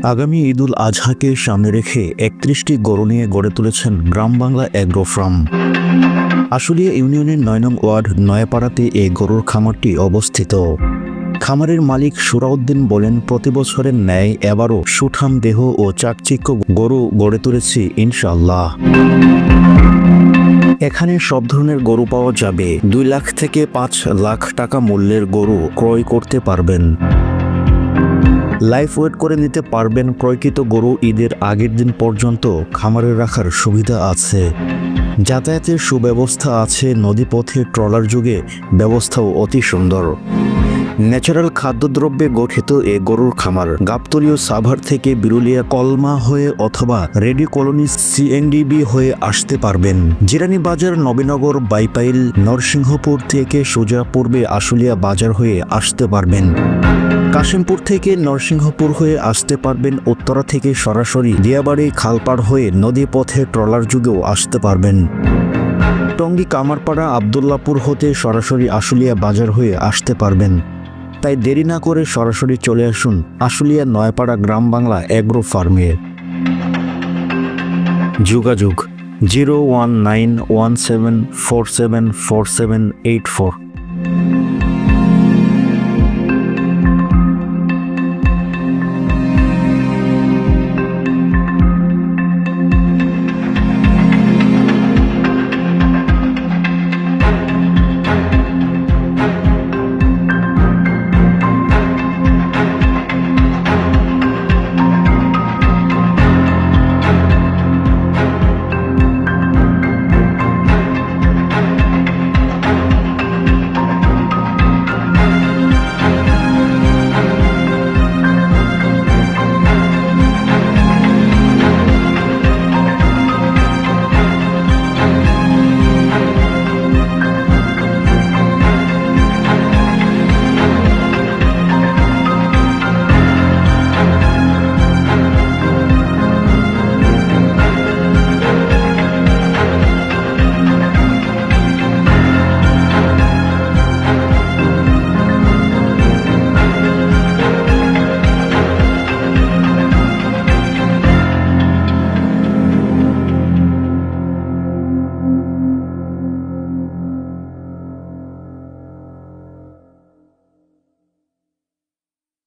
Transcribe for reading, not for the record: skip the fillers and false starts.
আগামী ঈদুল আজহাকে সামনে রেখে ৩১টি গরু নিয়ে গড়ে তুলেছেন গ্রাম বাংলা অ্যাগ্রো ফার্ম। আশুলিয়া ইউনিয়নের ৯ নং ওয়ার্ড নয়াপাড়াতে এই গরুর খামারটি অবস্থিত। খামারের মালিক সুরাউদ্দিন বলেন, প্রতি বছরের ন্যায় এবারও সুঠাম দেহ ও চাকচিক্য গরু গড়ে তুলেছি ইনশাআল্লাহ। এখানে সব ধরনের গরু পাওয়া যাবে। ২ লাখ থেকে ৫ লাখ টাকা মূল্যের গরু ক্রয় করতে পারবেন। লাইভ ওয়েট করে নিতে পারবেন। ক্রয়কৃত গরু ঈদের আগের দিন পর্যন্ত খামারে রাখার সুবিধা আছে। যাতায়াতের সুব্যবস্থা আছে। নদীপথে ট্রলার যুগে ব্যবস্থাও অতি সুন্দর। ন্যাচারাল খাদ্যদ্রব্যে গঠিত এ গরুর খামার গাবতলীয় সাভার থেকে বিরুলিয়া কলমা হয়ে অথবা রেডি কলোনি সিএনডিবি হয়ে আসতে পারবেন। জিরানি বাজার নবীনগর বাইপাইল নরসিংহপুর থেকে সোজা পূর্বে আশুলিয়া বাজার হয়ে আসতে পারবেন। কাশিমপুর থেকে নরসিংহপুর হয়ে আসতে পারবেন। উত্তরা থেকে সরাসরি দিয়াবাড়ি খালপাড় হয়ে নদী পথে ট্রলার যুগেও আসতে পারবেন। টঙ্গী কামারপাড়া আবদুল্লাপুর হতে সরাসরি আশুলিয়া বাজার হয়ে আসতে পারবেন। তাই দেরি না করে সরাসরি চলে আসুন আশুলিয়া নয়াপাড়া গ্রাম বাংলা অ্যাগ্রো ফার্মে। যোগাযোগ 01917474784।